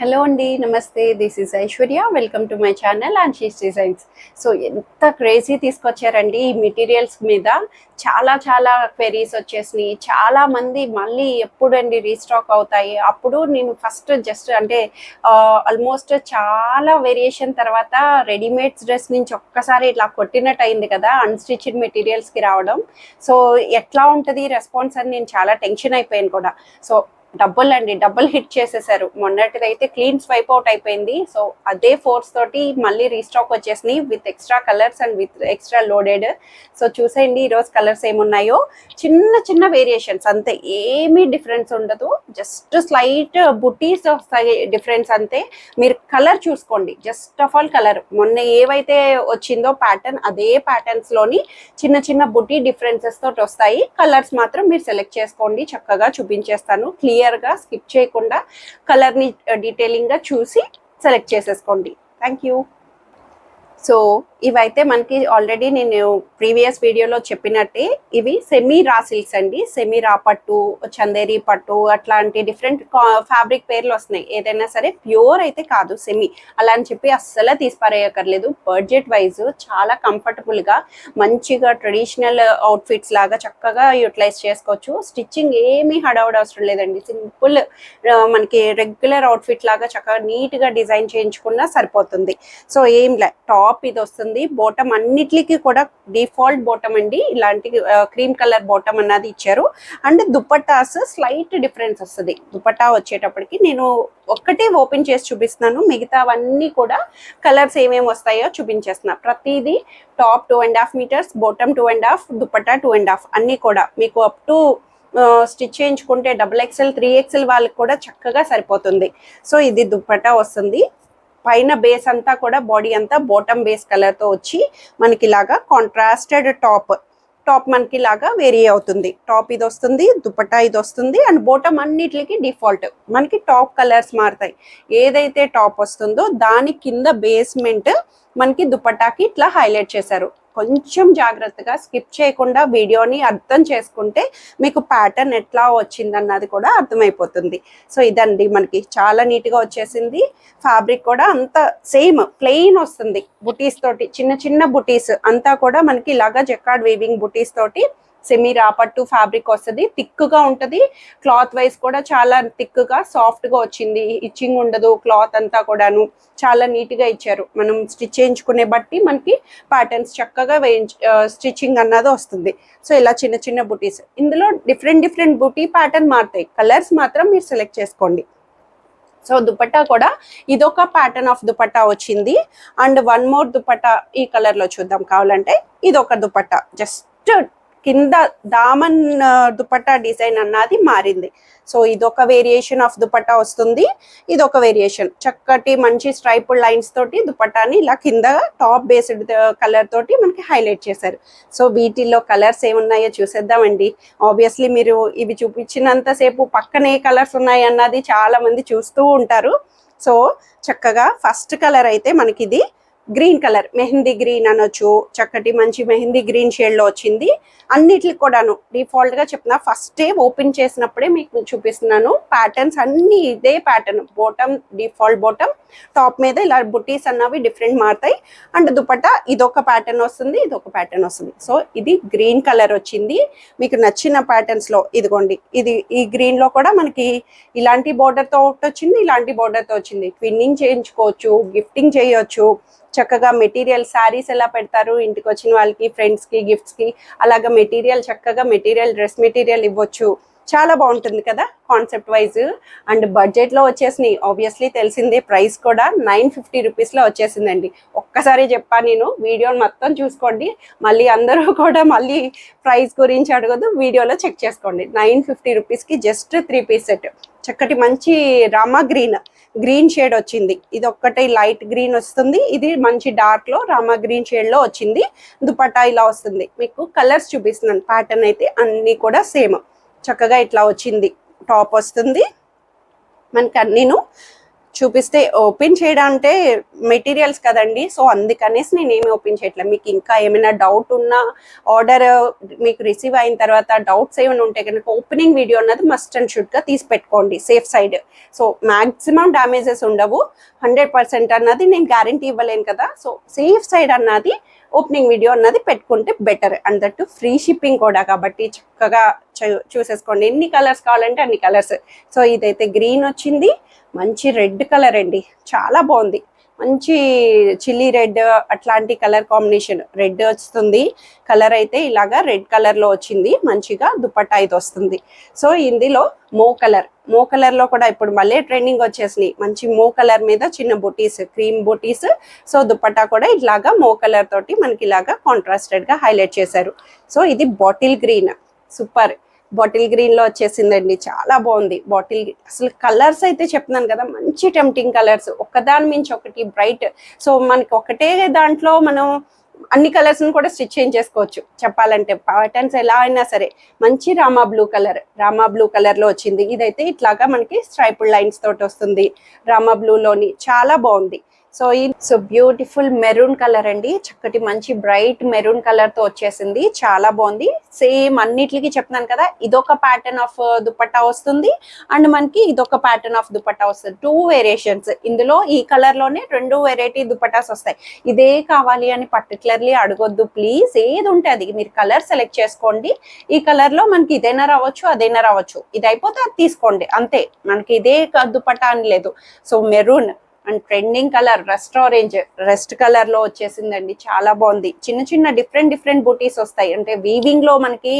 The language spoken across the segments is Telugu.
హలో అండి, నమస్తే. This is Aishwarya. Welcome to my channel Anshi's designs. So ఎంత క్రేజీ తీసుకొచ్చారండి ఈ మెటీరియల్స్ మీద. చాలా చాలా క్వెరీస్ వచ్చేసినాయి. చాలా మంది మళ్ళీ ఎప్పుడండి రీస్టాక్ అవుతాయి. అప్పుడు నేను ఫస్ట్ జస్ట్ అంటే ఆల్మోస్ట్ చాలా వేరియేషన్ తర్వాత రెడీమేడ్స్ డ్రెస్ నుంచి ఒక్కసారి ఇట్లా కొట్టినట్టు అయింది కదా అన్స్టిచ్డ్ మెటీరియల్స్కి రావడం. సో ఎట్లా ఉంటుంది రెస్పాన్స్ అని నేను చాలా టెన్షన్ అయిపోయాను కూడా. సో డబుల్ హిట్ చేసేసారు. మొన్నటిదైతే క్లీన్ స్వైప్ అవుట్ అయిపోయింది. సో అదే ఫోర్స్ తోటి మళ్ళీ రీస్టాక్ వచ్చేసినాయి with extra colours and with extra loaded. So చూసేయండి ఈరోజు కలర్స్ ఏమున్నాయో. చిన్న చిన్న వేరియేషన్స్ అంతే, ఏమీ డిఫరెన్స్ ఉండదు. జస్ట్ స్లైట్ బుటీస్ వస్తాయి డిఫరెన్స్ అంతే. మీరు కలర్ చూసుకోండి. జస్ట్ ఆఫ్ ఆల్ కలర్ మొన్న ఏవైతే వచ్చిందో ప్యాటర్న్, అదే ప్యాటర్న్స్ లోని చిన్న చిన్న బుటీ డిఫరెన్సెస్ తోటి వస్తాయి. కలర్స్ మాత్రం మీరు సెలెక్ట్ చేసుకోండి. చక్కగా చూపించేస్తాను క్లియర్గా, స్కిప్ చేయకుండా కలర్ని డీటెయిలింగ్గా చూసి సెలెక్ట్ చేసేసుకోండి. Thank you. సో ఇవైతే మనకి ఆల్రెడీ నేను ప్రీవియస్ వీడియోలో చెప్పినట్టే ఇవి సెమీ రా సిల్క్స్ అండి. సెమీ రా పట్టు, చందేరి పట్టు అట్లాంటి డిఫరెంట్ ఫ్యాబ్రిక్ పేర్లు వస్తున్నాయి. ఏదైనా సరే ప్యూర్ అయితే కాదు, సెమీ అలా అని చెప్పి అస్సలు తీసిపారేయక్కర్లేదు. బడ్జెట్ వైజ్ చాలా కంఫర్టబుల్గా మంచిగా ట్రెడిషనల్ అవుట్ఫిట్స్ లాగా చక్కగా యూటిలైజ్ చేసుకోవచ్చు. స్టిచ్చింగ్ ఏమీ హడావుడ్ అవసరం లేదండి. సింపుల్ మనకి రెగ్యులర్ అవుట్ఫిట్ లాగా చక్కగా నీట్గా డిజైన్ చేయించుకున్నా సరిపోతుంది. సో ఏం లే, టాప్ ఇది వస్తుంది. బాటమ్ అన్నిటికి కూడా డిఫాల్ట్ బాటమ్ అండి. ఇలాంటి క్రీమ్ కలర్ బాటమ్ అన్నది ఇచ్చారు. అండ్ దుపట్టాస్ స్లైట్ డిఫరెన్స్ వస్తుంది. దుపట్టా వచ్చేటప్పటికి నేను ఒక్కటే ఓపెన్ చేసి చూపిస్తున్నాను. మిగతావన్నీ కూడా కలర్స్ ఏమేమి వస్తాయో చూపించేస్తున్నా. ప్రతిదీ టాప్ 2.5 మీటర్స్, బాటమ్ 2.5, దుపట్టా 2.5 అన్నీ కూడా మీకు అప్ టు స్టిచ్ చేయించుకుంటే XXL 3XL వాళ్ళకి కూడా చక్కగా సరిపోతుంది. సో ఇది దుపట్టా వస్తుంది. పైన బేస్ అంతా కూడా బాడీ అంతా బాటమ్ బేస్ కలర్తో వచ్చి మనకి ఇలాగా కాంట్రాస్టెడ్ టాప్ మనకి లాగా వేరీ అవుతుంది. టాప్ ఇది వస్తుంది, దుపట్టా ఇది వస్తుంది. అండ్ బాటమ్ అన్నిటికి డిఫాల్ట్ మనకి టాప్ కలర్స్ మారుతాయి. ఏదైతే టాప్ వస్తుందో దాని కింద బేస్మెంట్ మనకి దుపట్టాకి ఇట్లా హైలైట్ చేశారు. కొంచెం జాగ్రత్తగా స్కిప్ చేయకుండా వీడియోని అర్థం చేసుకుంటే మీకు ప్యాటర్న్ ఎట్లా వచ్చిందన్నది కూడా అర్థమైపోతుంది. సో ఇదండి మనకి చాలా నీట్గా వచ్చేసింది. ఫ్యాబ్రిక్ కూడా అంత సేమ్ ప్లెయిన్ వస్తుంది. బుటీస్ తోటి చిన్న చిన్న బుటీస్ అంతా కూడా మనకి ఇలాగా జెకార్డ్ వీవింగ్ బుటీస్ తోటి సెమీ రాపట్టు ఫ్యాబ్రిక్ వస్తుంది. థిక్గా ఉంటుంది. క్లాత్ వైజ్ కూడా చాలా థిక్గా సాఫ్ట్గా వచ్చింది. ఇచ్చింగ్ ఉండదు. క్లాత్ అంతా కూడాను చాలా నీట్గా ఇచ్చారు. మనం స్టిచ్ చేయించుకునే బట్టి మనకి ప్యాటర్న్స్ చక్కగా స్టిచ్చింగ్ అన్నది వస్తుంది. సో ఇలా చిన్న చిన్న బుటీస్, ఇందులో డిఫరెంట్ బుటీ ప్యాటర్న్ మారుతాయి. కలర్స్ మాత్రం మీరు సెలెక్ట్ చేసుకోండి. సో దుపట్టా కూడా ఇదొక ప్యాటర్న్ ఆఫ్ దుపట్టా వచ్చింది. అండ్ వన్ మోర్ దుపట్టా ఈ కలర్లో చూద్దాం కావాలంటే. ఇదొక దుపట్టా జస్ట్ కింద దామన్ దుపట్టా డిజైన్ అన్నది మారింది. సో ఇదొక వేరియేషన్ ఆఫ్ దుపట్టా వస్తుంది. ఇదొక వేరియేషన్ చక్కటి మంచి స్ట్రైపుల్ లైన్స్ తోటి దుపట్టాని ఇలా కింద టాప్ బేస్డ్ కలర్ తోటి మనకి హైలైట్ చేశారు. సో వీటిల్లో కలర్స్ ఏమున్నాయో చూసేద్దామండి. ఆబ్వియస్లీ మీరు ఇవి చూపించినంతసేపు పక్కనే కలర్స్ ఉన్నాయి అన్నది చాలా మంది చూస్తూ ఉంటారు. సో చక్కగా ఫస్ట్ కలర్ అయితే మనకి ఇది గ్రీన్ కలర్, మెహందీ గ్రీన్ అనొచ్చు. చక్కటి మంచి మెహందీ గ్రీన్ షేడ్లో వచ్చింది. అన్నిటికి కూడాను డిఫాల్ట్గా చెప్పిన ఫస్టే ఓపెన్ చేసినప్పుడే మీకు చూపిస్తున్నాను. ప్యాటర్న్స్ అన్నీ ఇదే pattern. Bottom default bottom, top మీద ఇలా బుటీస్ అన్నవి డిఫరెంట్ మారుతాయి. అండ్ దుపట్టా ఇదొక ప్యాటర్న్ వస్తుంది, ఇదొక ప్యాటర్న్ వస్తుంది. సో ఇది గ్రీన్ కలర్ వచ్చింది. మీకు నచ్చిన ప్యాటర్న్స్లో ఇదిగోండి, ఇది ఈ గ్రీన్లో కూడా మనకి ఇలాంటి బార్డర్తో వచ్చింది, ఇలాంటి బార్డర్తో వచ్చింది. ట్విన్నింగ్ చేయించుకోవచ్చు, గిఫ్టింగ్ చేయొచ్చు. చక్కగా మెటీరియల్ శారీస్ ఎలా పెడతారు ఇంటికి వచ్చిన వాళ్ళకి, ఫ్రెండ్స్కి, గిఫ్ట్స్కి, అలాగా మెటీరియల్ చక్కగా డ్రెస్ మెటీరియల్ ఇవ్వచ్చు. చాలా బాగుంటుంది కదా కాన్సెప్ట్ వైజ్. అండ్ బడ్జెట్లో వచ్చేసినాయి. ఆబ్వియస్లీ తెలిసిందే, ప్రైస్ కూడా 950 రూపీస్లో వచ్చేసిందండి. ఒక్కసారి చెప్పాను నేను, వీడియోని మొత్తం చూసుకోండి. మళ్ళీ అందరూ కూడా మళ్ళీ ప్రైస్ గురించి అడగదు, వీడియోలో చెక్ చేసుకోండి. 950 రూపీస్కి జస్ట్ 3 పీస్ సెట్. చక్కటి మంచి రామా గ్రీన్ షేడ్ వచ్చింది. ఇది ఒక్కటే లైట్ గ్రీన్ వస్తుంది. ఇది మంచి డార్క్లో రామా గ్రీన్ షేడ్లో వచ్చింది. దుపట్టా ఇలా వస్తుంది. మీకు కలర్స్ చూపిస్తున్నాను. ప్యాటర్న్ అయితే అన్నీ కూడా సేమ్. చక్కగా ఇట్లా వచ్చింది. టాప్ వస్తుంది మనకి అన్నీను చూపిస్తే ఓపెన్ చేయడం అంటే మెటీరియల్స్ కదండి, సో అందుకనేసి నేను ఏమి ఓపెన్ చేయట్లేదు. మీకు ఇంకా ఏమైనా డౌట్ ఉన్నా ఆర్డర్ మీకు రిసీవ్ అయిన తర్వాత డౌట్స్ ఏమైనా ఉంటే కనుక ఓపెనింగ్ వీడియో అన్నది మస్ట్ అండ్ షుడ్గా తీసి పెట్టుకోండి safe side. So maximum damages ఉండవు, 100% అన్నది నేను గ్యారంటీ ఇవ్వలేను కదా. సో సేఫ్ సైడ్ అన్నది ఓపెనింగ్ వీడియో అన్నది పెట్టుకుంటే better. And that free shipping కూడా, కాబట్టి చక్కగా చూసేసుకోండి. ఎన్ని కలర్స్ కావాలంటే అన్ని కలర్స్. సో ఇదైతే గ్రీన్ వచ్చింది, మంచి రెడ్ కలర్ అండి, చాలా బాగుంది. మంచి చిల్లీ రెడ్ అట్లాంటి కలర్ కాంబినేషన్ రెడ్ వస్తుంది. కలర్ అయితే ఇలాగా రెడ్ కలర్లో వచ్చింది, మంచిగా దుపట్టా ఇది వస్తుంది. సో ఇందులో మో కలర్లో కూడా ఇప్పుడు మళ్ళీ ట్రెండింగ్ వచ్చేసినాయి. మంచి మో కలర్ మీద చిన్న బొటీస్, క్రీమ్ బొటీస్. సో దుపట్టా కూడా ఇలాగా మో కలర్ తోటి మనకి ఇలాగా కాంట్రాస్టెడ్గా హైలైట్ చేశారు. సో ఇది bottle green, super bottle green లో వచ్చేసిందండి, చాలా బాగుంది. బాటిల్ అసలు కలర్స్ అయితే చెప్తున్నాను కదా, మంచి టెంప్టింగ్ కలర్స్, ఒకదాని మించి ఒకటి బ్రైట్. సో మనకి ఒకటే దాంట్లో మనం అన్ని కలర్స్ కూడా స్టిచ్ చేయించేసుకోవచ్చు చెప్పాలంటే, ప్యాటర్న్స్ ఎలా అయినా సరే. మంచి రామా బ్లూ కలర్ లో వచ్చింది. ఇదైతే ఇట్లాగా మనకి స్ట్రైపుల్ లైన్స్ తోటి వస్తుంది రామా బ్లూలోని, చాలా బాగుంది. సో బ్యూటిఫుల్ మెరూన్ కలర్ అండి, చక్కటి మంచి బ్రైట్ మెరూన్ కలర్ తో వచ్చేసింది, చాలా బాగుంది. సేమ్ అన్నిటికి చెప్తున్నాను కదా, ఇదొక ప్యాటర్న్ ఆఫ్ దుపట్టా వస్తుంది అండ్ మనకి ఇదొక ప్యాటర్న్ ఆఫ్ దుపట్టా వస్తుంది. 2 వేరియేషన్స్ ఇందులో, ఈ కలర్ లోనే 2 వెరైటీ దుపట్టాస్ వస్తాయి. ఇదే కావాలి అని పర్టికులర్లీ అడగొద్దు ప్లీజ్, ఏది ఉంటే అది మీరు కలర్ సెలెక్ట్ చేసుకోండి. ఈ కలర్ లో మనకి ఇదైనా రావచ్చు అదైనా రావచ్చు, ఇది అయిపోతే అది తీసుకోండి అంతే, మనకి ఇదే దుపట్టా అని లేదు. So maroon and trending colour rest colour లో వచ్చేసిందండి, చాలా బాగుంది. చిన్న చిన్న డిఫరెంట్ బూటీస్ వస్తాయి, అంటే వీవింగ్ లో మనకి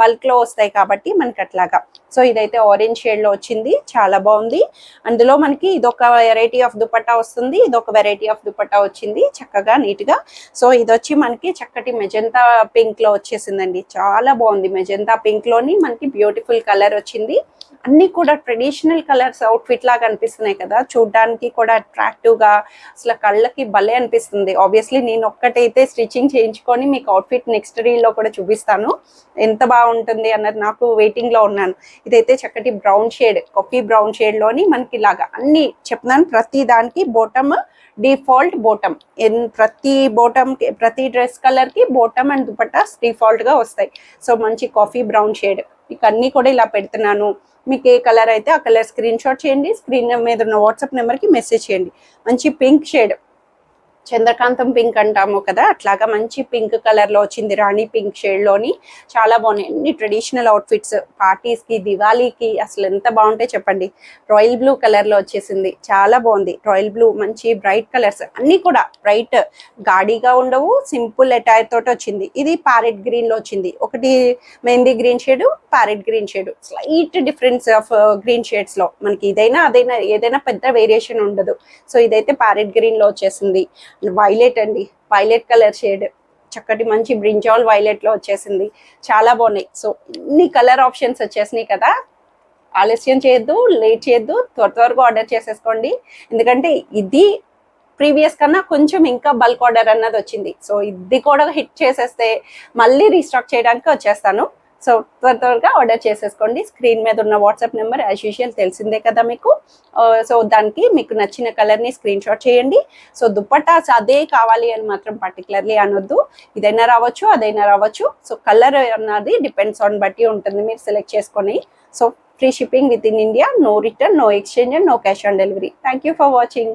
బల్క్ లో వస్తాయి కాబట్టి మనకి అట్లాగా. సో ఇదైతే ఆరెంజ్ షేడ్ లో వచ్చింది, చాలా బాగుంది. అందులో మనకి ఇదొక వెరైటీ ఆఫ్ దుపట్టా వస్తుంది, ఇదొక వెరైటీ ఆఫ్ దుపట్టా వచ్చింది చక్కగా నీట్ గా. సో ఇది వచ్చి మనకి చక్కటి మెజంతా పింక్ లో వచ్చేసిందండి, చాలా బాగుంది. మెజంతా పింక్ లోని మనకి బ్యూటిఫుల్ కలర్ వచ్చింది. అన్ని కూడా ట్రెడిషనల్ కలర్స్ అవుట్ఫిట్ లాగా అనిపిస్తున్నాయి కదా, చూడడానికి కూడా అట్రాక్టివ్ గా, అసలు కళ్ళకి భలే అనిపిస్తుంది. ఆబ్వియస్లీ నేను ఒక్కటైతే స్టిచ్చింగ్ చేయించుకొని మీకు అవుట్ఫిట్ నెక్స్ట్ రీల్లో కూడా చూపిస్తాను, ఎంత బాగుంటుంది అన్నది నాకు వెయిటింగ్ లో ఉన్నాను. ఇదైతే చక్కటి brown shade, coffee brown shade లోని మనకి ఇలాగా అన్ని చెప్తున్నాను, ప్రతి దానికి బోటమ్ డిఫాల్ట్ బోటమ్, ప్రతి డ్రెస్ కలర్ కి బోటమ్ అండ్ దుపట్టాస్ డిఫాల్ట్ గా వస్తాయి. సో మంచి కాఫీ బ్రౌన్ షేడ్, మీకు అన్ని కూడా ఇలా పెడుతున్నాను. మీకు ఏ కలర్ అయితే ఆ కలర్ స్క్రీన్ షాట్ చేయండి, స్క్రీన్ మీద ఉన్న వాట్సాప్ నెంబర్కి మెసేజ్ చేయండి. మంచి పింక్ షేడ్, చంద్రకాంతం పింక్ అంటాము కదా, అట్లాగా మంచి పింక్ కలర్ లో వచ్చింది, రాణి పింక్ షేడ్ లోని, చాలా బాగున్నాయి. అన్ని ట్రెడిషనల్ అవుట్ఫిట్స్ పార్టీస్ కి, దివాళీకి అసలు ఎంత బాగుంటాయి చెప్పండి. రాయల్ బ్లూ కలర్ లో వచ్చేసింది, చాలా బాగుంది. రాయల్ బ్లూ మంచి బ్రైట్ కలర్స్, అన్ని కూడా బ్రైట్, గాడిగా ఉండవు, సింపుల్ అటైర్ తోటి వచ్చింది. ఇది ప్యారెట్ గ్రీన్ లో వచ్చింది, ఒకటి mehndi green shade, parrot green shade, slight difference of green shades లో మనకి ఇదైనా అదైనా ఏదైనా పెద్ద వేరియేషన్ ఉండదు. సో ఇదైతే ప్యారెట్ గ్రీన్ లో వచ్చేసింది. వైలెట్ అండి, వైలెట్ కలర్ షేడ్, చక్కటి మంచి బ్రింజాల్ వైలెట్ లో వచ్చేసింది, చాలా బాగున్నాయి. సో ఇన్ని కలర్ ఆప్షన్స్ వచ్చేసినాయి కదా, ఆలస్యం చేయొద్దు, లేట్ చేయొద్దు, త్వరగా ఆర్డర్ చేసేసుకోండి. ఎందుకంటే ఇది ప్రీవియస్ కన్నా కొంచెం ఇంకా బల్క్ ఆర్డర్ అన్నది వచ్చింది. సో ఇది కూడా హిట్ చేసేస్తే మళ్ళీ రీస్టాక్ చేయడానికి వచ్చేస్తాను. సో త్వరగా ఆర్డర్ చేసేసుకోండి. స్క్రీన్ మీద ఉన్న వాట్సాప్ నెంబర్ యాజ్ యూజువల్ తెలిసిందే కదా మీకు. సో దానికి మీకు నచ్చిన కలర్ని స్క్రీన్ షాట్ చేయండి. సో దుపట్టాస్ అదే కావాలి అని మాత్రం పర్టికులర్లీ అనొద్దు, ఇదైనా రావచ్చు అదైనా రావచ్చు. సో కలర్ అన్నది డిపెండ్స్ ఆన్ బట్టి ఉంటుంది, మీరు సెలెక్ట్ చేసుకొని. So free shipping within India, no return, no exchange and no cash on delivery. Thank you for watching.